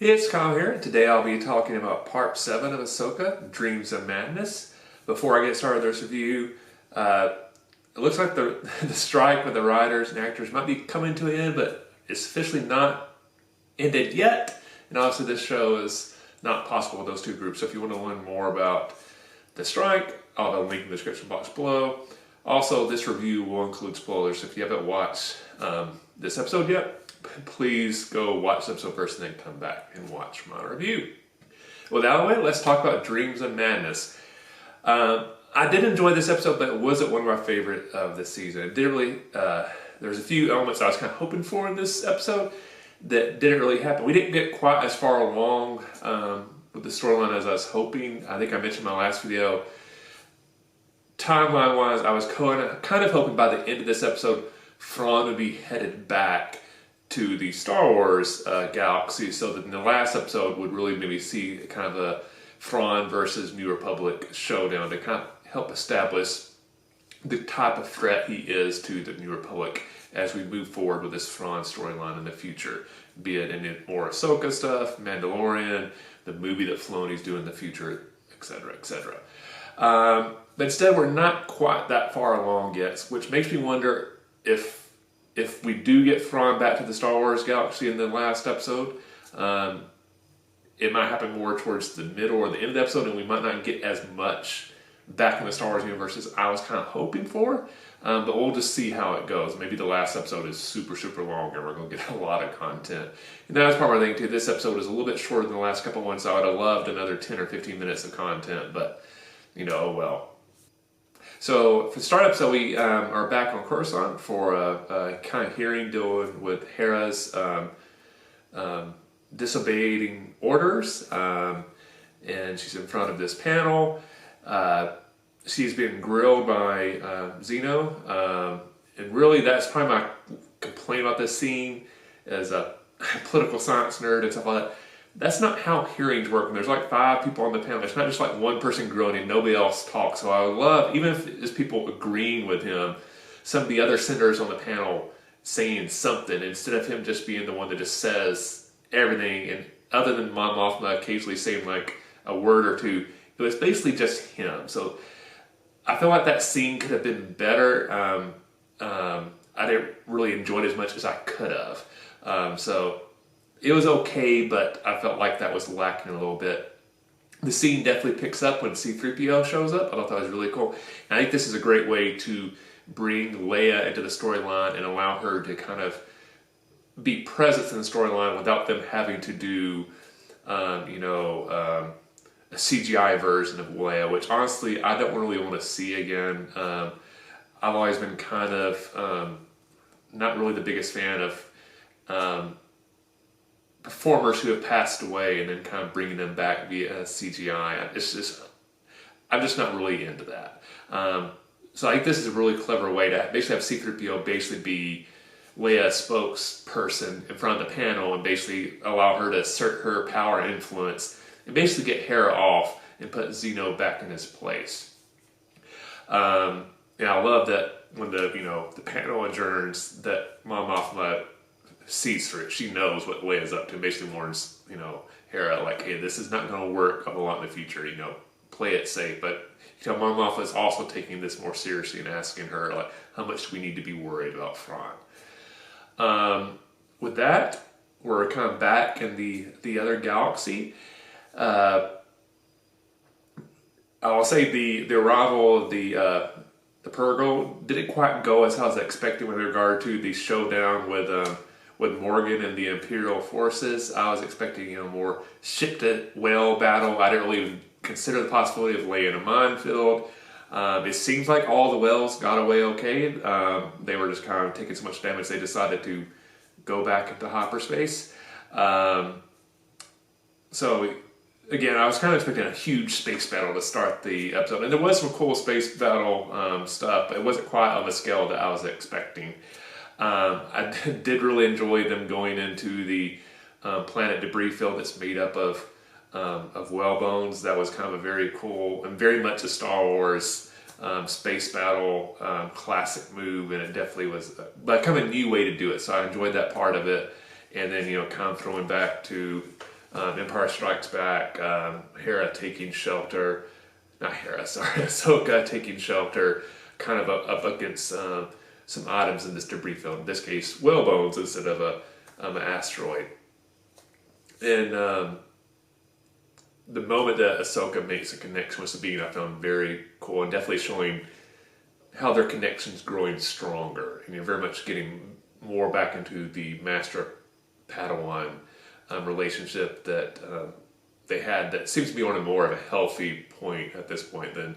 Hey, it's Kyle here, and today I'll be talking about Part 7 of Ahsoka, Dreams of Madness. Before I get started with this review, it looks like the strike with the writers and actors might be coming to an end, but it's officially not ended yet. And obviously this show is not possible with those two groups, so if you want to learn more about the strike, I'll have a link in the description box below. Also, this review will include spoilers, so if you haven't watched this episode yet, please go watch the episode first and then come back and watch my review. With that out of the way, let's talk about Dreams of Madness. I did enjoy this episode, but it wasn't one of my favorite of this season. It didn't really, there's a few elements I was kind of hoping for in this episode that didn't really happen. We didn't get quite as far along with the storyline as I was hoping. I think I mentioned in my last video, timeline-wise, I was kind of hoping by the end of this episode, Thrawn would be headed back to the Star Wars galaxy, so that in the last episode would really maybe see kind of a Thrawn versus New Republic showdown to kind of help establish the type of threat he is to the New Republic as we move forward with this Thrawn storyline in the future, be it in more Ahsoka stuff, Mandalorian, the movie that Filoni's doing in the future, etc., etc. But instead, we're not quite that far along yet, which makes me wonder if we do get Thrawn back to the Star Wars galaxy in the last episode, it might happen more towards the middle or the end of the episode, and we might not get as much back in the Star Wars universe as I was kind of hoping for. But we'll just see how it goes. Maybe the last episode is super, super long, and we're going to get a lot of content. And that was part of my thing, too. This episode is a little bit shorter than the last couple ones, so I would have loved another 10 or 15 minutes of content, but, oh well. So for the start episode, we are back on Coruscant for a kind of hearing dealing with Hera's disobeying orders, and she's in front of this panel. She's being grilled by Zeno, and really that's probably my complaint about this scene as a political science nerd and stuff like that. That's not how hearings work. When there's like 5 people on the panel, it's not just like one person groaning, nobody else talks. So I would love, even if it's people agreeing with him, some of the other senators on the panel saying something instead of him just being the one that just says everything. And other than Mon Mothma occasionally saying like a word or two, it was basically just him. So I feel like that scene could have been better. I didn't really enjoy it as much as I could have. So it was okay, but I felt like that was lacking a little bit. The scene definitely picks up when C-3PO shows up. I thought that was really cool. And I think this is a great way to bring Leia into the storyline and allow her to kind of be present in the storyline without them having to do, a CGI version of Leia, which honestly I don't really want to see again. I've always been kind of not really the biggest fan of performers who have passed away and then kind of bringing them back via CGI. I'm just not really into that. So I think this is a really clever way to basically have C-3PO basically be Leia's spokesperson in front of the panel and basically allow her to assert her power and influence and basically get Hera off and put Zeno back in his place. And I love that when the panel adjourns, that Mon Mothma sees through it. She knows what Leia's up to and basically warns, Hera, like, hey, this is not going to work a lot in the future, play it safe. But, Mon Mothma is also taking this more seriously and asking her, like, how much do we need to be worried about Thrawn? With that, we're kind of back in the other galaxy. I'll say the arrival of the Purgle didn't quite go as I was expecting with regard to the showdown with Morgan and the Imperial forces. I was expecting more ship to whale battle. I didn't really even consider the possibility of Leia in a minefield. It seems like all the whales got away okay. They were just kind of taking so much damage they decided to go back into hyperspace. So again, I was kind of expecting a huge space battle to start the episode. And there was some cool space battle stuff, but it wasn't quite on the scale that I was expecting. I did really enjoy them going into the planet debris field that's made up of whale bones. That was kind of a very cool and very much a Star Wars space battle classic move, and it definitely was kind of a new way to do it. So I enjoyed that part of it. And then kind of throwing back to Empire Strikes Back, Hera taking shelter, not Hera, sorry, Ahsoka taking shelter, kind of up against some items in this debris field. In this case, whale bones instead of an asteroid. And the moment that Ahsoka makes a connection with Sabine, I found very cool, and definitely showing how their connection's growing stronger. And you're very much getting more back into the Master Padawan relationship that they had, that seems to be on a more of a healthy point at this point than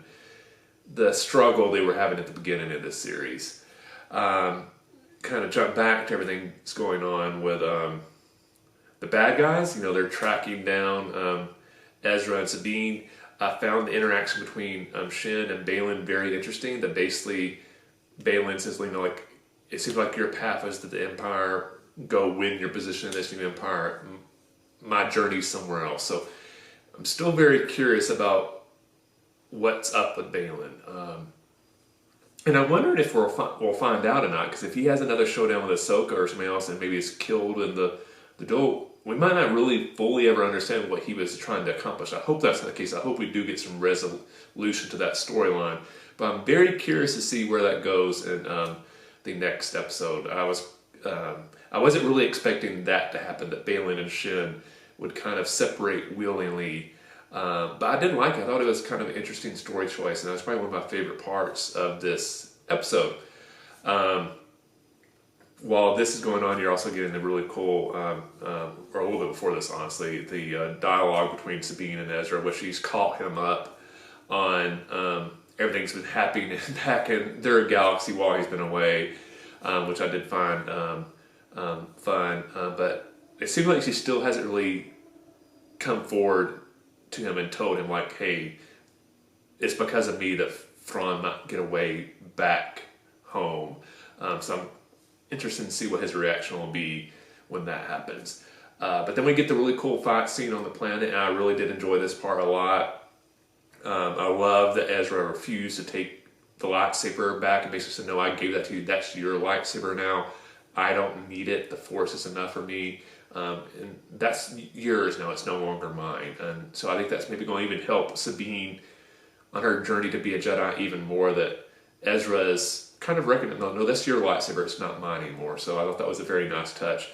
the struggle they were having at the beginning of this series. Kind of jump back to everything that's going on with the bad guys. You know, they're tracking down Ezra and Sabine. I found the interaction between Shin and Baylan very interesting. That basically Baylan says, you know, like, it seems like your path is to the Empire. Go win your position in this new Empire. My journey's somewhere else. So I'm still very curious about what's up with Baylan. And I wondered if we'll find out or not, because if he has another showdown with Ahsoka or somebody else and maybe is killed in the duel, we might not really fully ever understand what he was trying to accomplish. I hope that's not the case. I hope we do get some resolution to that storyline. But I'm very curious to see where that goes in the next episode. I wasn't really expecting that to happen, that Baylan and Shin would kind of separate willingly. But I didn't like it. I thought it was kind of an interesting story choice, and that was probably one of my favorite parts of this episode. While this is going on, you're also getting the really cool, or a little bit before this, honestly, the dialogue between Sabine and Ezra, where she's caught him up on everything's been happening back in their galaxy while he's been away, which I did find fun. But it seems like she still hasn't really come forward to him and told him, like, hey, it's because of me that Thrawn might get away back home. So I'm interested to see what his reaction will be when that happens. But then we get the really cool fight scene on the planet, and I really did enjoy this part a lot. I love that Ezra refused to take the lightsaber back and basically said, no, I gave that to you. That's your lightsaber now. I don't need it. The Force is enough for me. And that's yours now. It's no longer mine. And so I think that's maybe going to even help Sabine on her journey to be a Jedi even more, that Ezra is kind of reckoning, no, that's your lightsaber. It's not mine anymore. So I thought that was a very nice touch.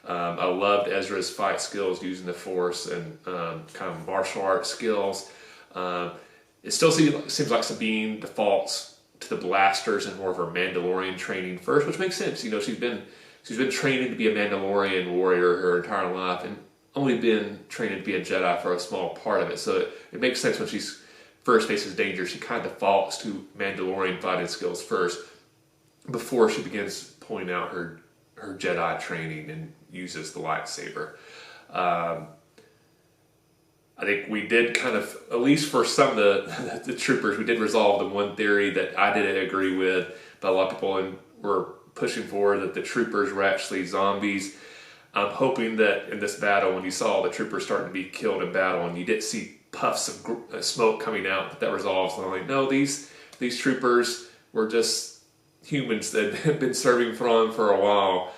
I loved Ezra's fight skills using the Force and kind of martial arts skills. It still seems like Sabine defaults to the blasters and more of her Mandalorian training first, which makes sense. You know, she's been training to be a Mandalorian warrior her entire life, and only been trained to be a Jedi for a small part of it. So it makes sense when she's first faces danger, she kind of defaults to Mandalorian fighting skills first before she begins pulling out her Jedi training and uses the lightsaber. I think we did kind of, at least for some of the troopers, we did resolve the one theory that I didn't agree with, but a lot of people were pushing forward, that the troopers were actually zombies. I'm hoping that in this battle, when you saw the troopers starting to be killed in battle and you did see puffs of smoke coming out, that resolves. And I'm like, no, these troopers were just humans that had been serving Thrawn for a while,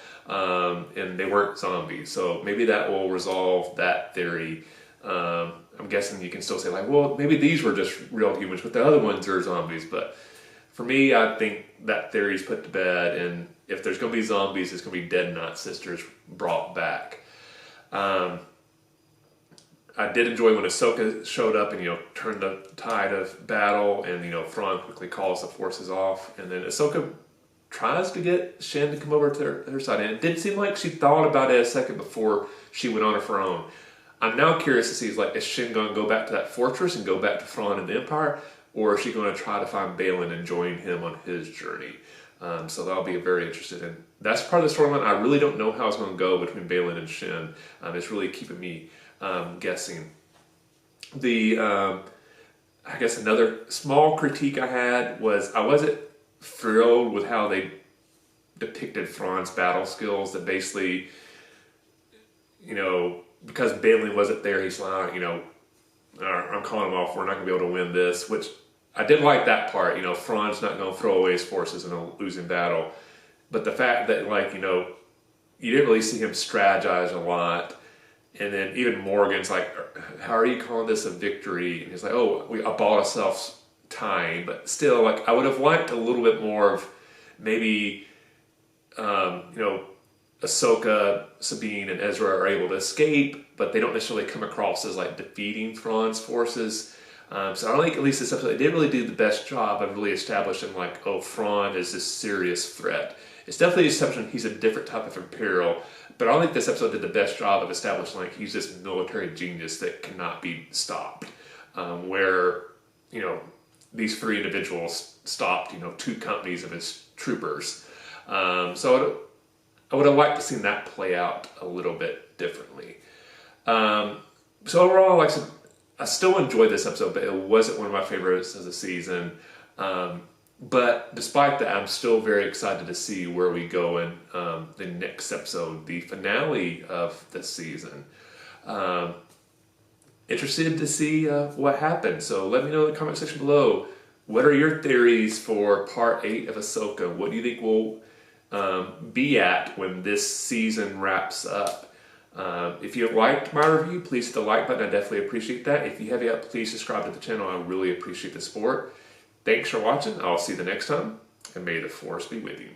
and they weren't zombies. So maybe that will resolve that theory. I'm guessing you can still say, like, well, maybe these were just real humans, but the other ones are zombies. But for me, I think that theory is put to bed, and if there's going to be zombies, it's going to be dead Night Sisters brought back. I did enjoy when Ahsoka showed up and, turned the tide of battle, and, Thrawn quickly calls the forces off, and then Ahsoka tries to get Shin to come over to her side, and it did seem like she thought about it a second before she went on her own. I'm now curious to see, is Shin going to go back to that fortress and go back to Thrawn and the Empire, or is she going to try to find Baylan and join him on his journey? So that'll be very interesting. And that's part of the storyline. I really don't know how it's going to go between Baylan and Shin. It's really keeping me guessing. I guess another small critique I had was I wasn't thrilled with how they depicted Thrawn's battle skills. That basically, because Baylan wasn't there, he's like, I'm calling him off. We're not going to be able to win this, which I did like that part. Thrawn's not going to throw away his forces in a losing battle. But the fact that, you didn't really see him strategize a lot, And then even Morgan's like, how are you calling this a victory? And he's like, oh, I bought ourselves time. But still, like, I would have liked a little bit more of maybe, Ahsoka, Sabine, and Ezra are able to escape, but they don't necessarily come across as like defeating Thrawn's forces. So I don't think at least this episode, they didn't really do the best job of really establishing like, oh, Thrawn is this serious threat. It's definitely a exception. He's a different type of Imperial, but I don't think this episode did the best job of establishing like he's this military genius that cannot be stopped. Where these three individuals stopped 2 companies of his troopers. So I would have liked to seen that play out a little bit differently. So overall, like I said, I still enjoyed this episode, but it wasn't one of my favorites of the season. But despite that, I'm still very excited to see where we go in the next episode, the finale of the season. Interested to see what happens. So let me know in the comment section below. What are your theories for part 8 of Ahsoka? What do you think we'll be at when this season wraps up? If you liked my review, please hit the like button. I definitely appreciate that. If you have yet, please subscribe to the channel. I really appreciate the support. Thanks for watching. I'll see you the next time, and may the Force be with you.